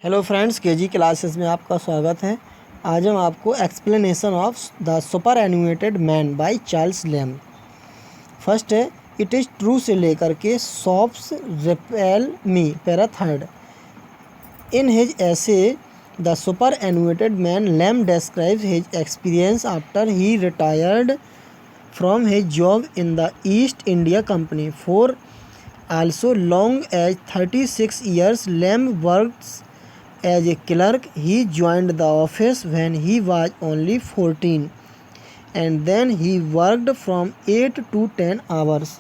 Hello friends, KG classes में आपका स्वागत है। आज हम आपको explanation of the super animated man by Charles Lamb. First है इट इज़ ट्रू से लेकर के सॉफ्स repel me para third. In his essay the super animated man Lamb describes his experience after he retired from his job in the East India Company. For also long as 36 years, Lamb works as a clerk. He joined the office when he was only 14, and then he worked from 8 to 10 hours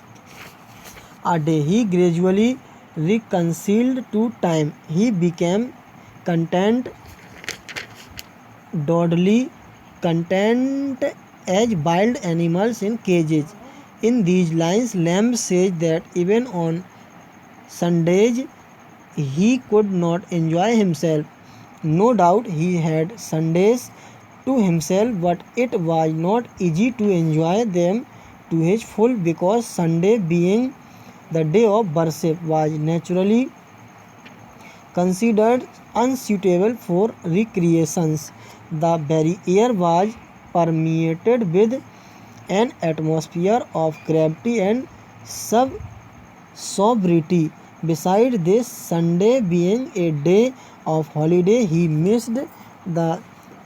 a day. He gradually reconciled to time. He became content, dodily content as wild animals in cages. In these lines, Lamb says that even on Sundays he could not enjoy himself. No doubt he had Sundays to himself, but it was not easy to enjoy them to his full, because Sunday, being the day of worship, was naturally considered unsuitable for recreations. The very air was permeated with an atmosphere of gravity and sobriety. Besides this, Sunday being a day of holiday, he missed the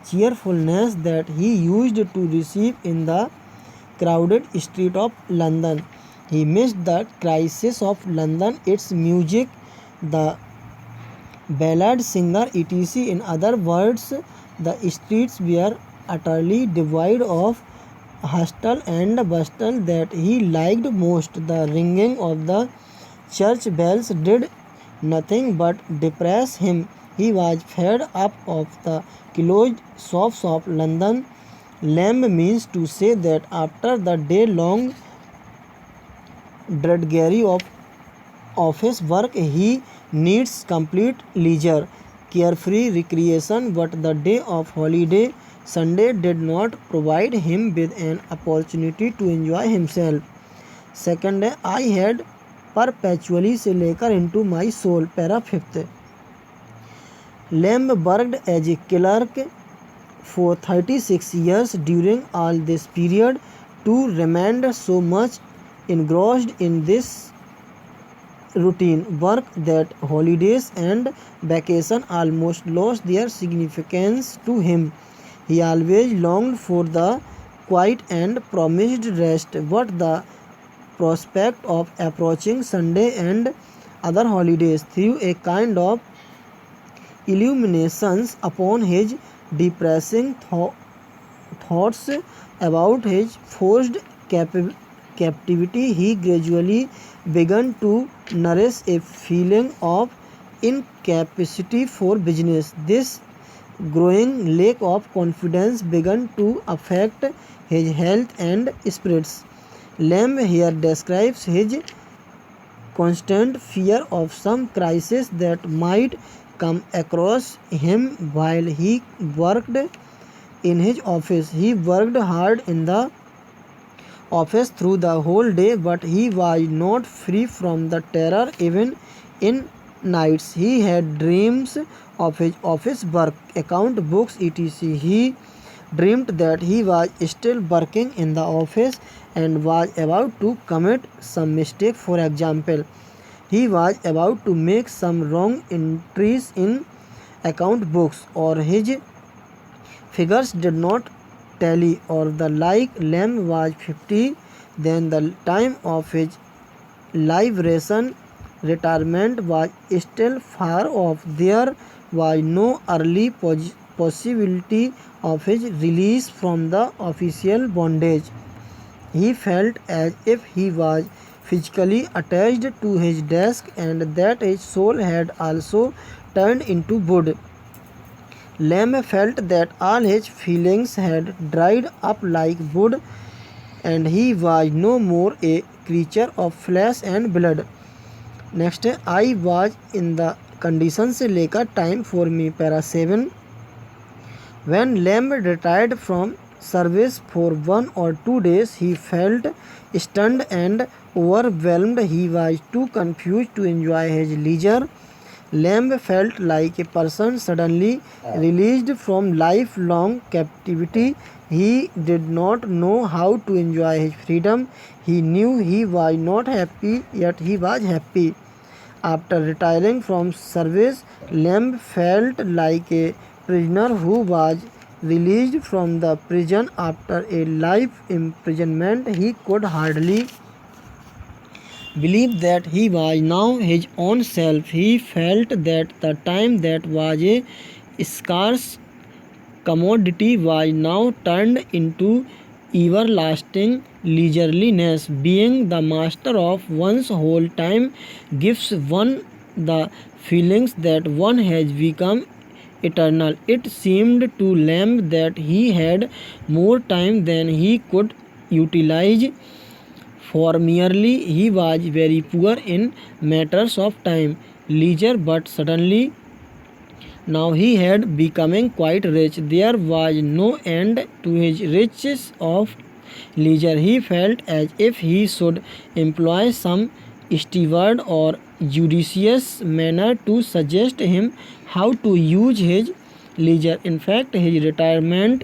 cheerfulness that he used to receive in the crowded street of London. He missed the crisis of London, its music, the ballad singer, etc. In other words, the streets were utterly devoid of hustle and bustle that he liked most. The ringing of the church bells did nothing but depress him. He was fed up of the closed shops of London. Lamb means to say that after the day-long drudgery of office work, he needs complete leisure, carefree recreation, but the day of holiday, Sunday, did not provide him with an opportunity to enjoy himself. Second है I had perpetually से लेकर into my soul para fifth. Lamb worked as a clerk for 36 years. During all this period, to remained so much engrossed in this routine work that holidays and vacation almost lost their significance to him. He always longed for the quiet and promised rest, but the prospect of approaching Sunday and other holidays threw a kind of illuminations upon his depressing thoughts about his forced captivity. He gradually began to nourish a feeling of incapacity for business. This growing lack of confidence began to affect his health and spirits. Lamb here describes his constant fear of some crisis that might come across him while he worked in his office. He worked hard in the office through the whole day, but he was not free from the terror even in nights. He had dreams of his office work, account books, etc. He dreamed that he was still working in the office and was about to commit some mistake. For example, he was about to make some wrong entries in account books, or his figures did not tally, or the like. Lamb was 50 then. The time of his liberation, retirement, was still far off. There was no early possibility of his release from the official bondage. He felt as if he was physically attached to his desk and that his soul had also turned into wood. Lamb felt that all his feelings had dried up like wood, and he was no more a creature of flesh and blood. Next है I was in the condition से लेकर time for me para 7। When Lamb retired from service for 1 or 2 days, he felt stunned and overwhelmed. He was too confused to enjoy his leisure. Lamb felt like a person suddenly released from lifelong captivity. He did not know how to enjoy his freedom. He knew he was not happy, yet he was happy. After retiring from service, Lamb felt like a prisoner who was released from the prison after a life imprisonment. He could hardly believe that he was now his own self. He felt that the time that was a scarce commodity was now turned into everlasting leisureliness. Being the master of one's whole time gives one the feelings that one has become eternal. It seemed to Lamb that he had more time than he could utilize. Formerly he was very poor in matters of time, leisure, but suddenly now he had becoming quite rich. There was no end to his riches of leisure. He felt as if he should employ some steward or judicious manner to suggest him how to use his leisure. In fact, his retirement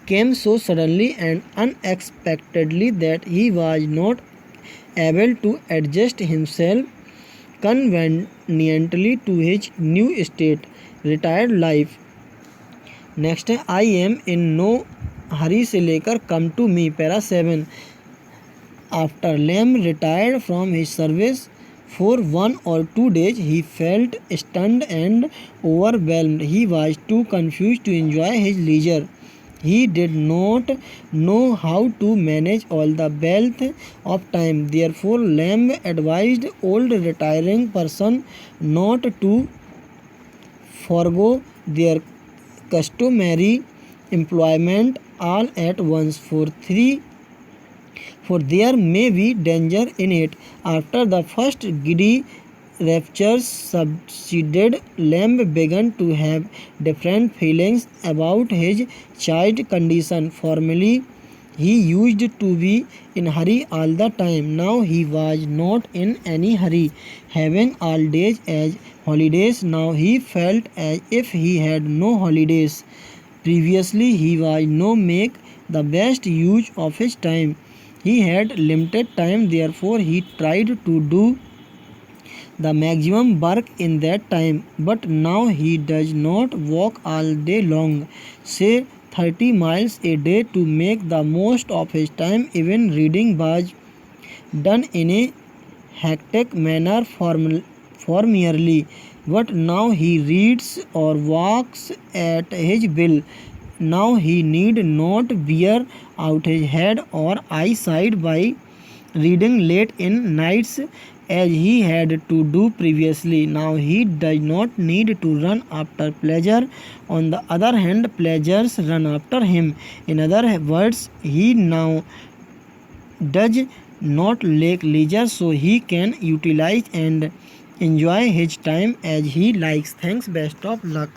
came so suddenly and unexpectedly that he was not able to adjust himself conveniently to his new state. Retired life. Next है I am in no hurry से लेकर come to me para 7. After Lamb retired from his service for 1 or 2 days he felt stunned and overwhelmed. He was too confused to enjoy his leisure. He did not know how to manage all the wealth of time. Therefore, Lamb advised old retiring person not to forgo their customary employment all at once, for there may be danger in it. After the first giddy raptures subsided, Lamb began to have different feelings about his child's condition. Formerly, he used to be in hurry all the time. Now he was not in any hurry, having all days as holidays. Now he felt as if he had no holidays. Previously, he was no make the best use of his time. He had limited time, therefore he tried to do the maximum work in that time. But now he does not walk all day long, say 30 miles a day, to make the most of his time. Even reading was done in a hectic manner formerly, but now he reads or walks at his will. Now he need not wear out his head or eyesight by reading late in nights as he had to do previously. Now he does not need to run after pleasure. On the other hand, pleasures run after him. In other words, he now does not lack leisure, so he can utilize and enjoy his time as he likes. Thanks. Best of luck.